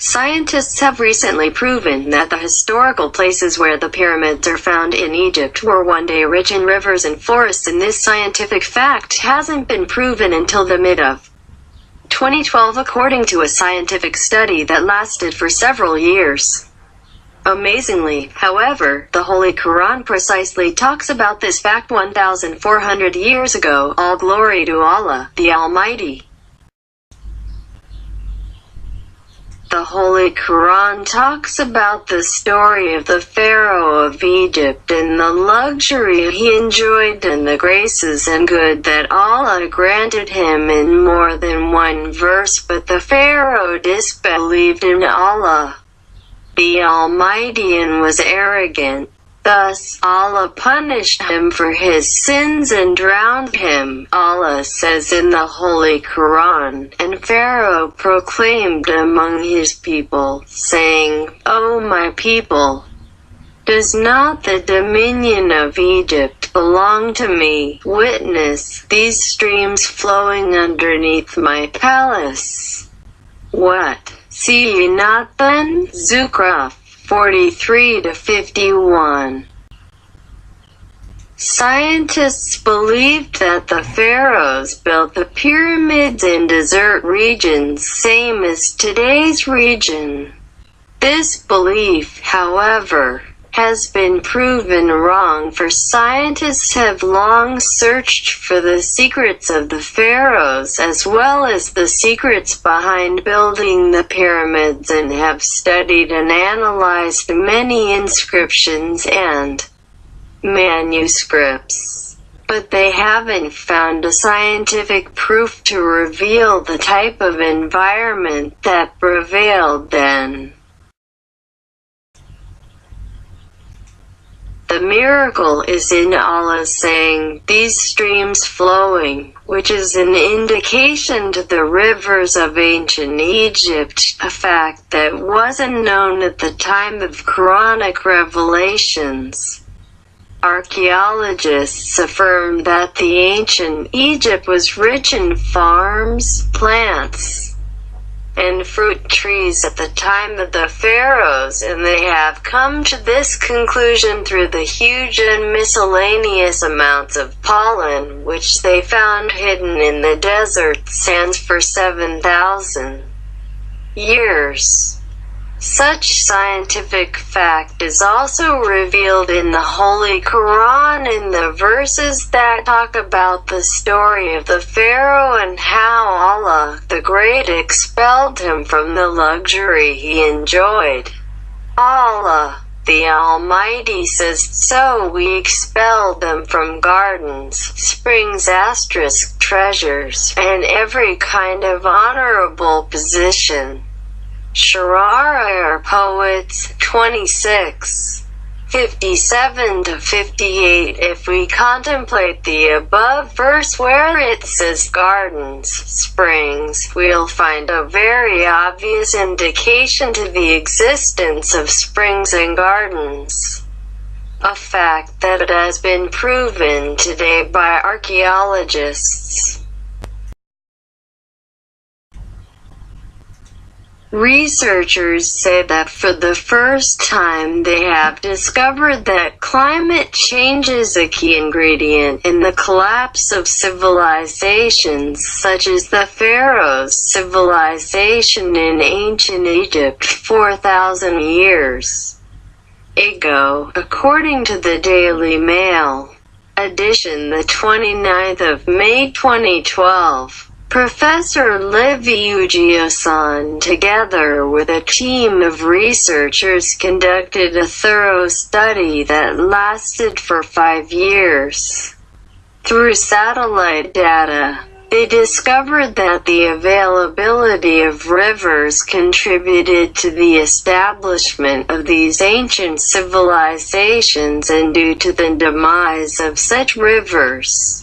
Scientists have recently proven that the historical places where the pyramids are found in Egypt were one day rich in rivers and forests, and this scientific fact hasn't been proven until the mid of 2012 according to a scientific study that lasted for several years. Amazingly, however, the Holy Quran precisely talks about this fact 1,400 years ago. All glory to Allah, the Almighty. The Holy Quran talks about the story of the Pharaoh of Egypt and the luxury he enjoyed and the graces and good that Allah granted him in more than one verse, but the Pharaoh disbelieved in Allah, the Almighty, and was arrogant. Thus, Allah punished him for his sins and drowned him. Allah says in the Holy Quran, and Pharaoh proclaimed among his people, saying, O my people, does not the dominion of Egypt belong to me? Witness these streams flowing underneath my palace. What? See ye not then? Zukhruf 43-51. Scientists believed that the pharaohs built the pyramids in desert regions same as today's region. This belief, however, has been proven wrong, for scientists have long searched for the secrets of the pharaohs as well as the secrets behind building the pyramids, and have studied and analyzed many inscriptions and manuscripts. But they haven't found a scientific proof to reveal the type of environment that prevailed then. The miracle is in Allah saying, these streams flowing, which is an indication to the rivers of ancient Egypt, a fact that wasn't known at the time of Quranic revelations. Archaeologists affirm that the ancient Egypt was rich in farms, plants, and fruit trees at the time of the pharaohs, and they have come to this conclusion through the huge and miscellaneous amounts of pollen which they found hidden in the desert sands for 7,000 years. Such scientific fact is also revealed in the Holy Quran in the verses that talk about the story of the Pharaoh and how Allah the Great expelled him from the luxury he enjoyed. Allah, the Almighty, says, so we expelled them from gardens, springs, treasures, and every kind of honorable position. Sharar Poets 26:57-58. If we contemplate the above verse where it says gardens, springs, we'll find a very obvious indication to the existence of springs and gardens. A fact that has been proven today by archaeologists. Researchers say that for the first time they have discovered that climate change is a key ingredient in the collapse of civilizations such as the Pharaohs' civilization in ancient Egypt 4,000 years ago, according to the Daily Mail edition, the 29th of May 2012. Professor Livy Ugiosan, together with a team of researchers, conducted a thorough study that lasted for 5 years. Through satellite data, they discovered that the availability of rivers contributed to the establishment of these ancient civilizations, and due to the demise of such rivers,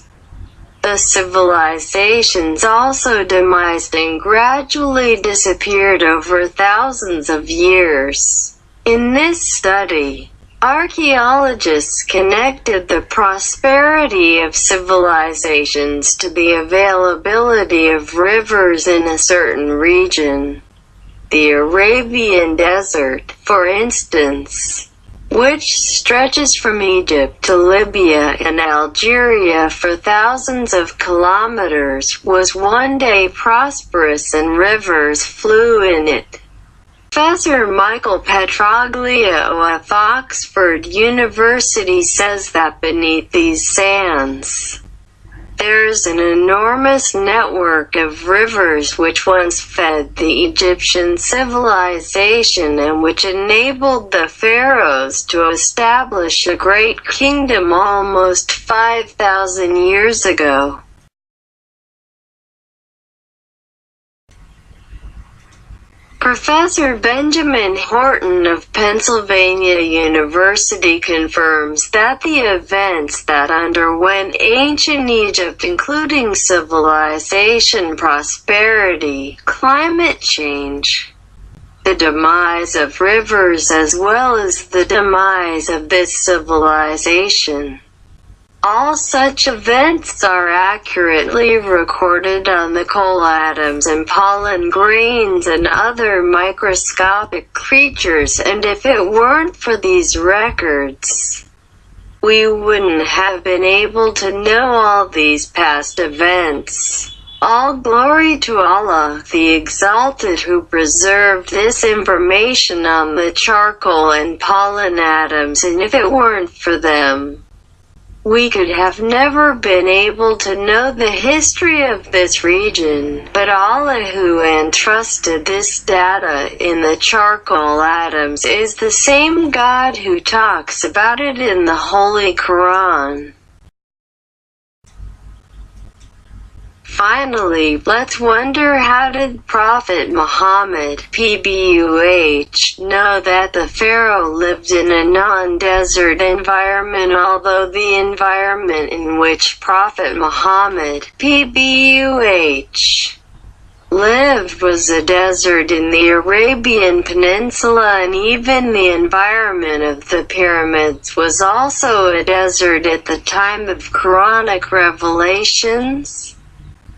the civilizations also demised and gradually disappeared over thousands of years. In this study, archaeologists connected the prosperity of civilizations to the availability of rivers in a certain region. the Arabian Desert, for instance, which stretches from Egypt to Libya and Algeria for thousands of kilometers, was one day prosperous and rivers flew in it. Professor Michael Petraglia of Oxford University says that beneath these sands, there's an enormous network of rivers which once fed the Egyptian civilization and which enabled the pharaohs to establish a great kingdom almost 5,000 years ago. Professor Benjamin Horton of Pennsylvania University confirms that the events that underwent ancient Egypt, including civilization, prosperity, climate change, the demise of rivers as well as the demise of this civilization, all such events are accurately recorded on the coal atoms and pollen grains and other microscopic creatures, and if it weren't for these records, we wouldn't have been able to know all these past events. All glory to Allah, the Exalted, who preserved this information on the charcoal and pollen atoms, and if it weren't for them, we could have never been able to know the history of this region. But Allah, who entrusted this data in the charcoal atoms, is the same God who talks about it in the Holy Quran. Finally, let's wonder, how did Prophet Muhammad (PBUH) know that the Pharaoh lived in a non-desert environment, although the environment in which Prophet Muhammad (PBUH) lived was a desert in the Arabian Peninsula, and even the environment of the pyramids was also a desert at the time of Quranic revelations?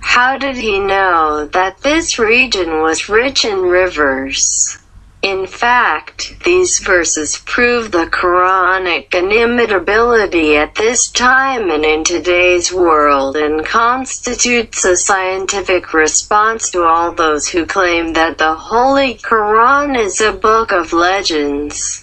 How did he know that this region was rich in rivers? In fact, these verses prove the Quranic inimitability at this time and in today's world, and constitutes a scientific response to all those who claim that the Holy Quran is a book of legends.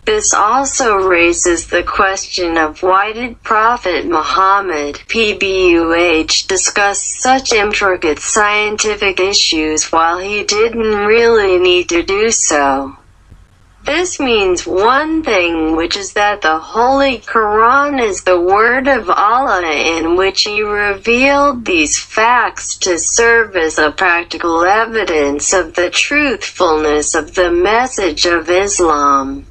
This also raises the question of why did Prophet Muhammad (PBUH) discuss such intricate scientific issues while he didn't really need to do so? This means one thing, which is that the Holy Quran is the word of Allah, in which He revealed these facts to serve as a practical evidence of the truthfulness of the message of Islam.